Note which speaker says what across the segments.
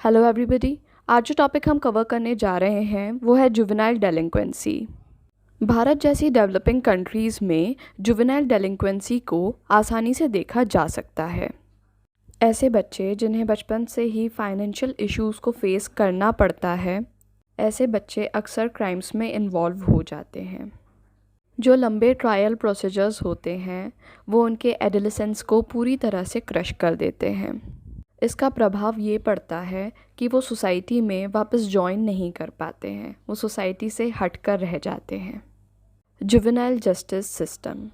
Speaker 1: Hello everybody. आज जो topic हम कवर करने जा रहे हैं वो है जुवेनाइल डेलिंक्वेंसी। भारत जैसी डेवलपिंग कंट्रीज़ में जुवेनाइल डेलिंक्वेंसी को आसानी से देखा जा सकता है। ऐसे बच्चे जिन्हें बचपन से ही फाइनेंशियल इश्यूज़ को फेस करना पड़ता है, ऐसे बच्चे अक्सर क्राइम्स में इन्वॉल्व हो जाते हैं। जो लंबे ट्रायल प्रोसीजर्स होते हैं वो उनके एडोलेसेंस को पूरी तरह से क्रश कर देते हैं। इसका प्रभाव ये पड़ता है कि वो सोसाइटी में वापस जॉइन नहीं कर पाते हैं, वो सोसाइटी से हट कर रह जाते हैं। Juvenile justice system.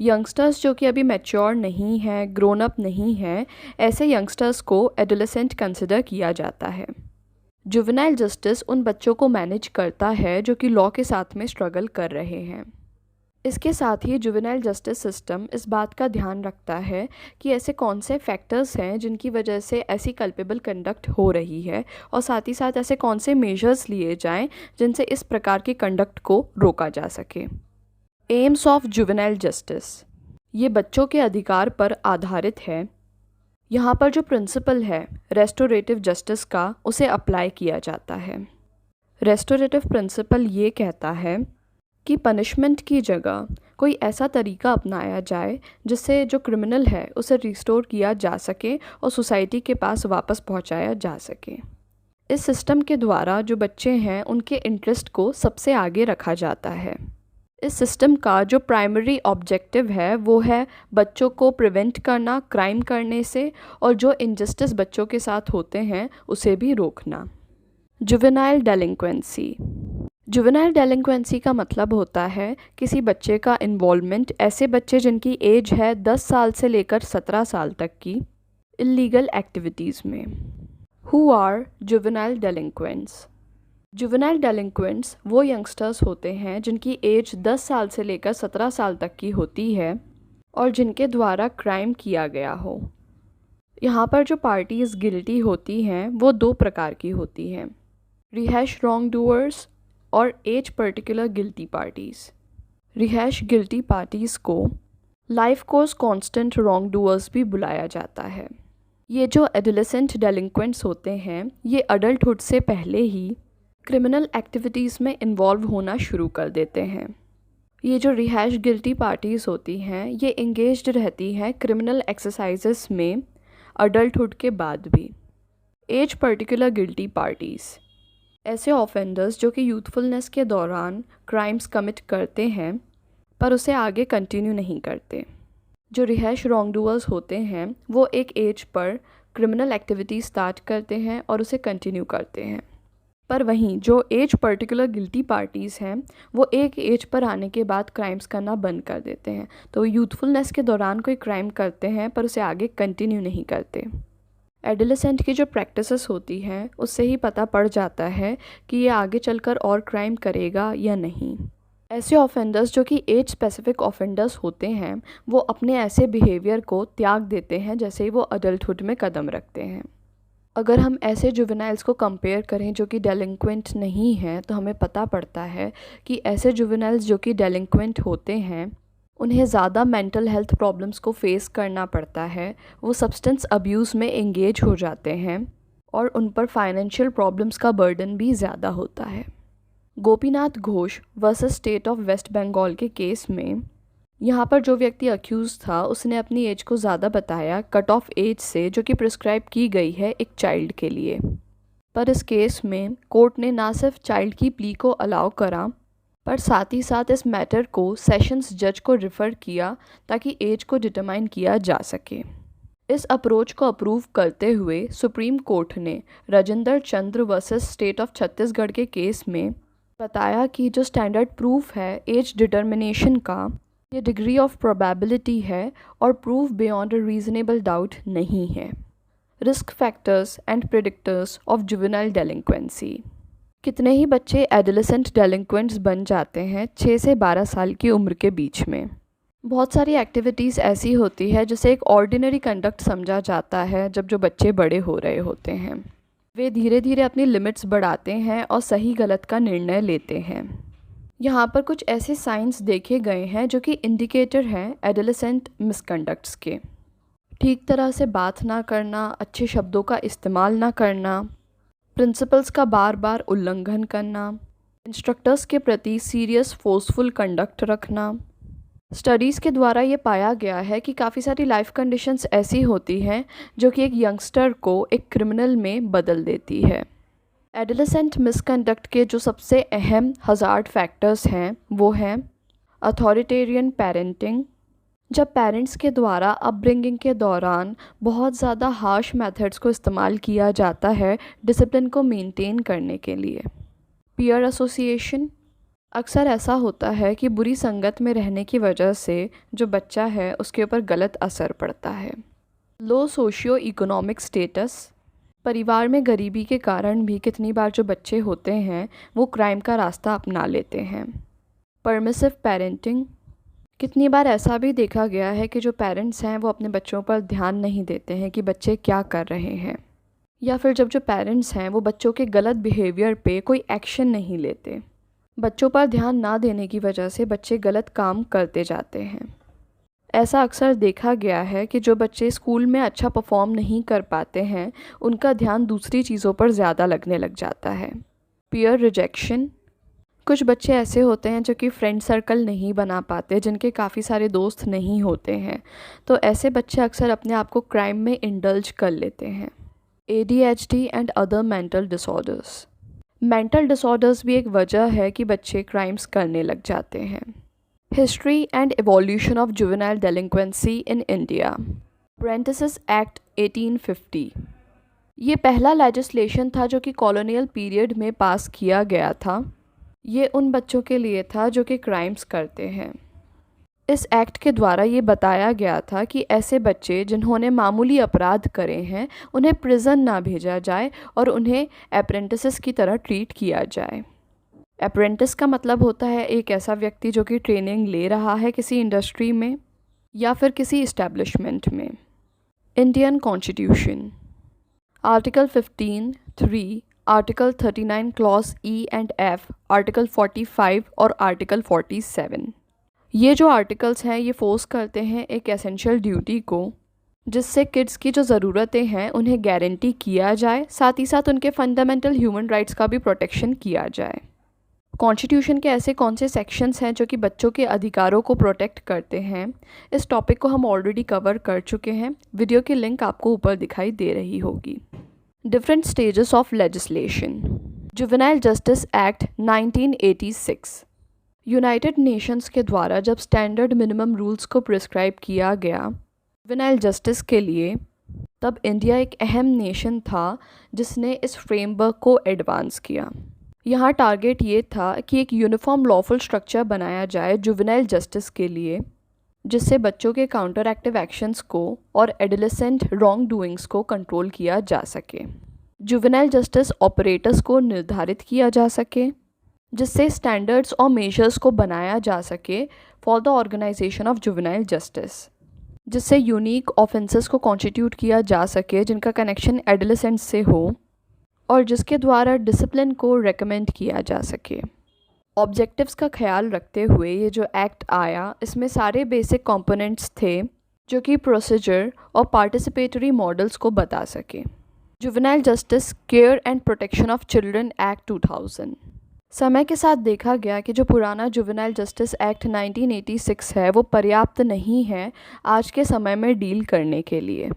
Speaker 1: यंगस्टर्स जो कि अभी मैच्योर नहीं है, ग्रोन अप नहीं है, ऐसे यंगस्टर्स को एडोलेसेंट कंसिडर किया जाता है। जुवेनाइल जस्टिस उन बच्चों को मैनेज करता है जो कि लॉ के साथ में स्ट्रगल कर रहे हैं। इसके साथ ही जुवेनाइल जस्टिस सिस्टम इस बात का ध्यान रखता है कि ऐसे कौन से फैक्टर्स हैं जिनकी वजह से ऐसी कल्पेबल कंडक्ट हो रही है, और साथ ही साथ ऐसे कौन से मेजर्स लिए जाएं जिनसे इस प्रकार की कंडक्ट को रोका जा सके। AIIMS of juvenile justice. ये बच्चों के अधिकार पर आधारित है। यहाँ पर जो प्रिंसिपल है रेस्टोरेटिव जस्टिस का, उसे अप्लाई किया जाता है। रेस्टोरेटिव प्रिंसिपल ये कहता है कि पनिशमेंट की जगह कोई ऐसा तरीका अपनाया जाए जिससे जो क्रिमिनल है उसे रिस्टोर किया जा सके और सोसाइटी के पास वापस पहुंचाया जा सके। इस सिस्टम के द्वारा जो बच्चे हैं उनके इंटरेस्ट को सबसे आगे रखा जाता है। इस सिस्टम का जो प्राइमरी ऑब्जेक्टिव है वो है बच्चों को प्रिवेंट करना क्राइम करने से, और जो इनजस्टिस बच्चों के साथ होते हैं उसे भी रोकना। जुवेनाइल डेलिंक्वेंसी। जुवेनाइल डेलिंक्वेंसी का मतलब होता है किसी बच्चे का इन्वॉल्वमेंट, ऐसे बच्चे जिनकी एज है 10 साल से लेकर 17 साल तक की, इल्लीगल एक्टिविटीज़ में। Who are juvenile delinquents? Juvenile delinquents वो यंगस्टर्स होते हैं जिनकी एज 10 साल से लेकर 17 साल तक की होती है और जिनके द्वारा क्राइम किया गया हो। यहाँ पर जो पार्टीज़ गिल्टी होती हैं वो दो प्रकार की होती हैं, रिहैश रॉन्ग डूअर्स और as particular guilty parties. Rehash guilty parties को life course constant wrongdoers भी बुलाया जाता है। ये जो एडोलेसेंट डेलिंक्वेंट्स होते हैं ये अडल्टहुड से पहले ही क्रिमिनल एक्टिविटीज़ में इन्वॉल्व होना शुरू कर देते हैं। ये जो रिहैश गिल्टी पार्टीज़ होती हैं ये इंगेज्ड रहती हैं क्रिमिनल एक्सरसाइजेस में अडल्टहुड के बाद भी। एज पर्टिकुलर गिल्टी पार्टीज़ ऐसे ऑफेंडर्स जो कि यूथफुलनेस के दौरान क्राइम्स कमिट करते हैं पर उसे आगे कंटिन्यू नहीं करते। जो रिहैश रॉन्ग डूअर्स होते हैं वो एक as per criminal activity start करते हैं और उसे कंटिन्यू करते हैं, पर वहीं जो एज पर्टिकुलर गिल्टी पार्टीज़ हैं वो एक एज पर आने के बाद क्राइम्स करना बंद कर देते हैं। तो यूथफुलनेस के दौरान कोई क्राइम करते हैं पर उसे आगे कंटिन्यू नहीं करते। एडोलेसेंट की जो प्रैक्टिसेस होती हैं उससे ही पता पड़ जाता है कि ये आगे चलकर और क्राइम करेगा या नहीं। ऐसे ऑफेंडर्स जो कि एज स्पेसिफिक ऑफेंडर्स होते हैं वो अपने ऐसे बिहेवियर को त्याग देते हैं जैसे ही वो अडल्टहुड में कदम रखते हैं। अगर हम ऐसे जुवेनाइल्स को कंपेयर करें जो कि डेलिंक्वेंट नहीं हैं तो हमें पता पड़ता है कि ऐसे जुवेनाइल्स जो कि डेलिंक्वेंट होते हैं उन्हें ज़्यादा मेंटल हेल्थ प्रॉब्लम्स को फेस करना पड़ता है, वो सब्सटेंस अब्यूज़ में एंगेज हो जाते हैं और उन पर फाइनेंशियल प्रॉब्लम्स का बर्डन भी ज़्यादा होता है। Gopinath Ghosh versus state of West Bengal के केस में यहाँ पर जो व्यक्ति अक्यूज़ था उसने अपनी एज को ज़्यादा बताया कट ऑफ एज से जो कि प्रिस्क्राइब की गई है एक चाइल्ड के लिए, पर इस केस में कोर्ट ने ना सिर्फ चाइल्ड की प्ली को अलाउ करा पर साथ ही साथ इस मैटर को सेशंस जज को रिफ़र किया ताकि एज को डिटरमाइन किया जा सके। इस अप्रोच को अप्रूव करते हुए सुप्रीम कोर्ट ने Rajendra Chandra versus state of Chhattisgarh के केस में बताया कि जो स्टैंडर्ड प्रूफ है एज डिटर्मिनेशन का, ये डिग्री ऑफ प्रोबेबिलिटी है और proof beyond a reasonable doubt नहीं है। Risk factors and predictors of juvenile delinquency. कितने ही बच्चे एडोलेसेंट डेलिंक्वेंट्स बन जाते हैं 6 से 12 साल की उम्र के बीच में। बहुत सारी एक्टिविटीज़ ऐसी होती है जिसे एक ऑर्डिनरी कंडक्ट समझा जाता है जब जो बच्चे बड़े हो रहे होते हैं। वे धीरे धीरे अपनी लिमिट्स बढ़ाते हैं और सही गलत का निर्णय लेते हैं। यहाँ पर कुछ ऐसे साइंस देखे गए हैं जो कि इंडिकेटर हैं एडोलेसेंट मिसकंडक्ट्स के। ठीक तरह से बात ना करना, अच्छे शब्दों का इस्तेमाल ना करना, प्रिंसिपल्स का बार बार उल्लंघन करना, इंस्ट्रक्टर्स के प्रति सीरियस फोर्सफुल कंडक्ट रखना। स्टडीज़ के द्वारा ये पाया गया है कि काफ़ी सारी लाइफ कंडीशंस ऐसी होती हैं जो कि एक यंगस्टर को एक क्रिमिनल में बदल देती है। एडोलेसेंट मिसकंडक्ट के जो सबसे अहम हज़ार्ड फैक्टर्स हैं वो हैं अथॉरिटेरियन पेरेंटिंग, जब पेरेंट्स के द्वारा अपब्रिंगिंग के दौरान बहुत ज़्यादा हार्श मेथड्स को इस्तेमाल किया जाता है डिसिप्लिन को मेंटेन करने के लिए। पीयर एसोसिएशन, अक्सर ऐसा होता है कि बुरी संगत में रहने की वजह से जो बच्चा है उसके ऊपर गलत असर पड़ता है। लो सोशियो इकोनॉमिक स्टेटस, परिवार में गरीबी के कारण भी कितनी बार जो बच्चे होते हैं वो क्राइम का रास्ता अपना लेते हैं। परमिसिव पेरेंटिंग, कितनी बार ऐसा भी देखा गया है कि जो पेरेंट्स हैं वो अपने बच्चों पर ध्यान नहीं देते हैं कि बच्चे क्या कर रहे हैं, या फिर जब जो पेरेंट्स हैं वो बच्चों के गलत बिहेवियर पे कोई एक्शन नहीं लेते। बच्चों पर ध्यान ना देने की वजह से बच्चे गलत काम करते जाते हैं। ऐसा अक्सर देखा गया है कि जो बच्चे स्कूल में अच्छा परफॉर्म नहीं कर पाते हैं उनका ध्यान दूसरी चीज़ों पर ज़्यादा लगने लग जाता है। पीयर रिजेक्शन, कुछ बच्चे ऐसे होते हैं जो कि फ्रेंड सर्कल नहीं बना पाते, जिनके काफ़ी सारे दोस्त नहीं होते हैं, तो ऐसे बच्चे अक्सर अपने आप को क्राइम में इंडल्ज कर लेते हैं। ADHD and other mental disorders, mental disorders भी एक वजह है कि बच्चे क्राइम्स करने लग जाते हैं। History and evolution of juvenile delinquency in India, apprentices act 1850, ये पहला लेजिस्लेशन था जो कि कॉलोनियल पीरियड में पास किया गया था। ये उन बच्चों के लिए था जो कि क्राइम्स करते हैं। इस एक्ट के द्वारा ये बताया गया था कि ऐसे बच्चे जिन्होंने मामूली अपराध करे हैं उन्हें प्रिजन ना भेजा जाए और उन्हें अप्रेंटिसेस की तरह ट्रीट किया जाए। अप्रेंटिस का मतलब होता है एक ऐसा व्यक्ति जो कि ट्रेनिंग ले रहा है किसी इंडस्ट्री में या फिर किसी इस्टेब्लिशमेंट में। Indian constitution, article 15(3), article 39 clause E and F, article 45 और आर्टिकल 47, ये जो आर्टिकल्स हैं ये फोर्स करते हैं एक एसेंशियल ड्यूटी को, जिससे किड्स की जो ज़रूरतें हैं उन्हें गारंटी किया जाए, साथ ही साथ उनके फंडामेंटल ह्यूमन राइट्स का भी प्रोटेक्शन किया जाए। कॉन्स्टिट्यूशन के ऐसे कौन से सेक्शंस हैं जो कि बच्चों के अधिकारों को प्रोटेक्ट करते हैं, इस टॉपिक को हम ऑलरेडी कवर कर चुके हैं। वीडियो की लिंक आपको ऊपर दिखाई दे रही होगी। Different stages of legislation, juvenile justice act 1986, United Nations के द्वारा जब स्टैंडर्ड मिनिमम रूल्स को प्रिस्क्राइब किया गया जुवेनाइल जस्टिस के लिए, तब इंडिया एक अहम नेशन था जिसने इस फ्रेमवर्क को एडवांस किया। यहाँ टारगेट ये था कि एक यूनिफॉर्म लॉफुल स्ट्रक्चर बनाया जाए जुवेनाइल जस्टिस के लिए, जिससे बच्चों के काउंटर एक्टिव एक्शंस को और एडोलेसेंट रॉन्ग डूइंग्स को कंट्रोल किया जा सके। जुवेनाइल जस्टिस ऑपरेटर्स को निर्धारित किया जा सके, जिससे स्टैंडर्ड्स और मेजर्स को बनाया जा सके for the organisation of juvenile justice, जिससे यूनिक ऑफेंसेस को कॉन्स्टिट्यूट किया जा सके जिनका कनेक्शन एडोलेसेंट्स से हो और जिसके द्वारा डिसिप्लिन को रेकमेंड किया जा सके। ऑब्जेक्टिव्स का ख्याल रखते हुए ये जो एक्ट आया, इसमें सारे बेसिक कंपोनेंट्स थे जो कि प्रोसीजर और पार्टिसिपेटरी मॉडल्स को बता सके। Juvenile justice care and protection of children act 2000, समय के साथ देखा गया कि जो पुराना जुवेनाइल जस्टिस एक्ट 1986 है वो पर्याप्त नहीं है आज के समय में डील करने के लिए।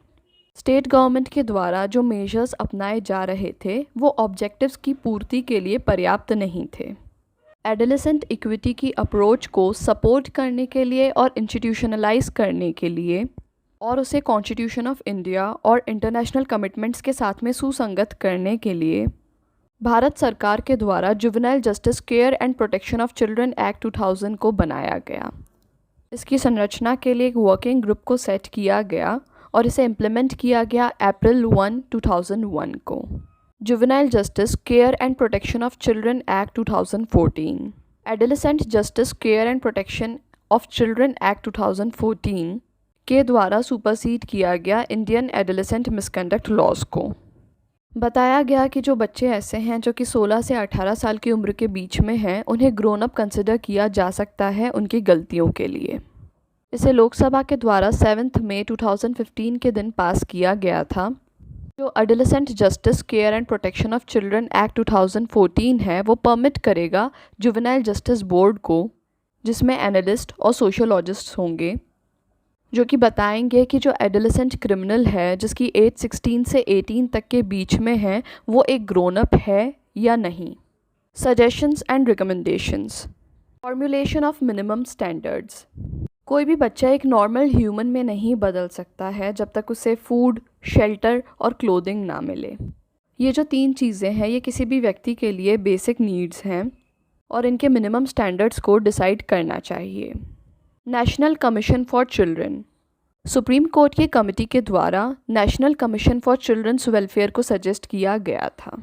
Speaker 1: स्टेट गवर्नमेंट के द्वारा जो मेजर्स अपनाए जा रहे थे वो ऑब्जेक्टिव्स की पूर्ति के लिए पर्याप्त नहीं थे। एडोलेसेंट इक्विटी की अप्रोच को सपोर्ट करने के लिए और इंस्टीट्यूशनलाइज करने के लिए और उसे कॉन्स्टिट्यूशन ऑफ इंडिया और इंटरनेशनल कमिटमेंट्स के साथ में सुसंगत करने के लिए भारत सरकार के द्वारा juvenile justice care and protection of children act 2000 को बनाया गया। इसकी संरचना के लिए एक वर्किंग ग्रुप को सेट किया गया और इसे इम्प्लीमेंट किया गया अप्रैल 1, 2001 को। Juvenile justice care and protection of children act 2014, adolescent justice care and protection of children act 2014 के द्वारा सुपरसीड किया गया इंडियन एडोलेसेंट मिसकंडक्ट लॉज को। बताया गया कि जो बच्चे ऐसे हैं जो कि 16 से 18 साल की उम्र के बीच में हैं, उन्हें ग्रोन अप कंसिडर किया जा सकता है उनकी गलतियों के लिए। इसे लोकसभा के द्वारा 7 मई 2015 के दिन पास किया गया था। जो adolescent justice care and protection of children act 2014 है, वो परमिट करेगा जुवेनाइल जस्टिस बोर्ड को, जिसमें एनालिस्ट और सोशियोलॉजिस्ट होंगे, जो कि बताएंगे कि जो एडोलेसेंट क्रिमिनल है जिसकी एज 16 से 18 तक के बीच में है, वो एक ग्रोन अप है या नहीं। Suggestions and recommendations. Formulation of minimum standards. कोई भी बच्चा एक नॉर्मल ह्यूमन में नहीं बदल सकता है जब तक उसे फूड, शेल्टर और क्लोथिंग ना मिले। ये जो 3 चीज़ें हैं, ये किसी भी व्यक्ति के लिए बेसिक नीड्स हैं और इनके मिनिमम स्टैंडर्ड्स को डिसाइड करना चाहिए। National commission for children. Supreme court की कमेटी के द्वारा national commission for children's welfare को सजेस्ट किया गया था।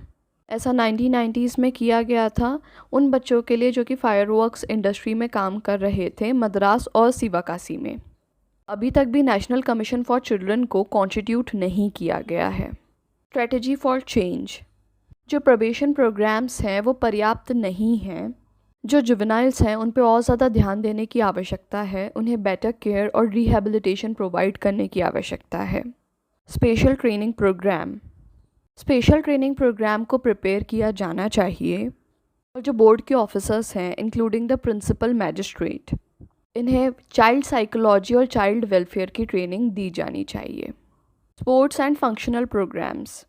Speaker 1: ऐसा 1990s में किया गया था उन बच्चों के लिए जो कि फायरवर्क्स इंडस्ट्री में काम कर रहे थे मद्रास और शिवकाशी में। अभी तक भी नेशनल कमीशन फॉर चिल्ड्रन को कॉन्स्टिट्यूट नहीं किया गया है। Strategy for change. जो प्रोबेशन प्रोग्राम्स हैं वो पर्याप्त नहीं हैं। जो जुवेनाइल्स हैं उन पे और ज़्यादा ध्यान देने की आवश्यकता है। उन्हें बेटर केयर और रिहेबिलिटेशन प्रोवाइड करने की आवश्यकता है। Special training programme. Special training programme को प्रिपेयर किया जाना चाहिए और जो बोर्ड के ऑफिसर्स हैं इंक्लूडिंग द प्रिंसिपल मैजिस्ट्रेट, इन्हें चाइल्ड साइकोलॉजी और चाइल्ड वेलफेयर की ट्रेनिंग दी जानी चाहिए। Sports and functional programmes.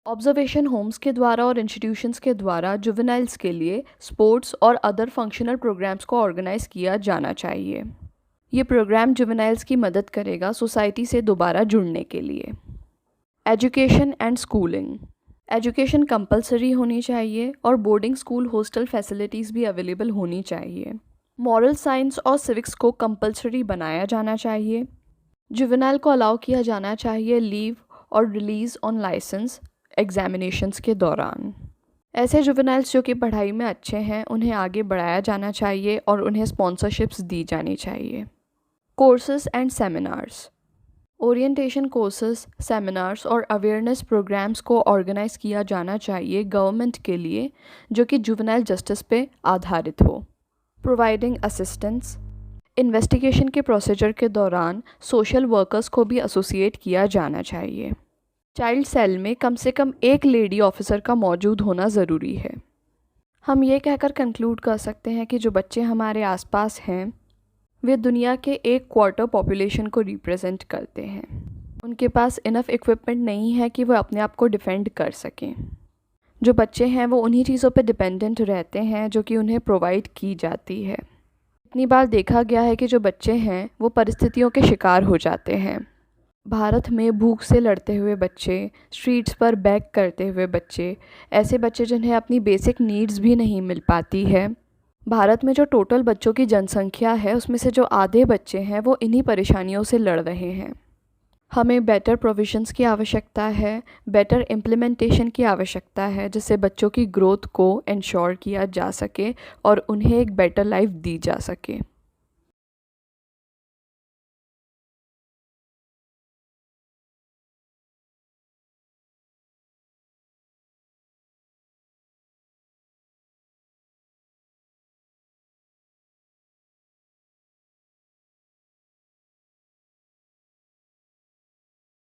Speaker 1: Observation homes के द्वारा और इंस्टीट्यूशंस के द्वारा जुवेनाइल्स के लिए स्पोर्ट्स और अदर फंक्शनल प्रोग्राम्स को ऑर्गेनाइज किया जाना चाहिए। ये प्रोग्राम जुवेनाइल्स की मदद करेगा सोसाइटी से दोबारा जुड़ने के लिए। Education and schooling. Education compulsory होनी चाहिए और बोर्डिंग स्कूल हॉस्टल फैसिलिटीज़ भी अवेलेबल होनी चाहिए। मॉरल साइंस और सिविक्स को कंपलसरी बनाया जाना चाहिए। जुवेनाइल को अलाउ किया जाना चाहिए लीव और रिलीज़ ऑन लाइसेंस एग्जामिनेशंस के दौरान। ऐसे जुवेनाइल्स जो कि पढ़ाई में अच्छे हैं उन्हें आगे बढ़ाया जाना चाहिए और उन्हें स्पॉन्सरशिप्स दी जानी चाहिए। Courses and seminars. Orientation courses, seminars और अवेयरनेस प्रोग्राम्स को ऑर्गेनाइज किया जाना चाहिए गवर्नमेंट के लिए, जो कि जुवेनाइल जस्टिस पे आधारित हो। Providing assistance. इन्वेस्टिगेशन के प्रोसीजर के दौरान सोशल वर्कर्स को भी एसोसिएट किया जाना चाहिए। चाइल्ड सेल में कम से कम एक लेडी ऑफिसर का मौजूद होना ज़रूरी है। हम ये कहकर कंक्लूड कर सकते हैं कि जो बच्चे हमारे आसपास हैं वे दुनिया के 1/4 पॉपुलेशन को रिप्रेजेंट करते हैं। उनके पास इनफ इक्विपमेंट नहीं है कि वो अपने आप को डिफेंड कर सकें। जो बच्चे हैं वो उन्हीं चीज़ों पे डिपेंडेंट रहते हैं जो कि उन्हें प्रोवाइड की जाती है। इतनी बार देखा गया है कि जो बच्चे हैं वो परिस्थितियों के शिकार हो जाते हैं। भारत में भूख से लड़ते हुए बच्चे, स्ट्रीट्स पर बैग करते हुए बच्चे, ऐसे बच्चे जिन्हें अपनी बेसिक नीड्स भी नहीं मिल पाती है। भारत में जो टोटल बच्चों की जनसंख्या है उसमें से जो आधे बच्चे हैं वो इन्हीं परेशानियों से लड़ रहे हैं। हमें बेटर प्रोविजंस की आवश्यकता है, बेटर इम्प्लीमेंटेशन की आवश्यकता है, जिससे बच्चों की ग्रोथ को इंश्योर किया जा सके और उन्हें एक बेटर लाइफ दी जा सके।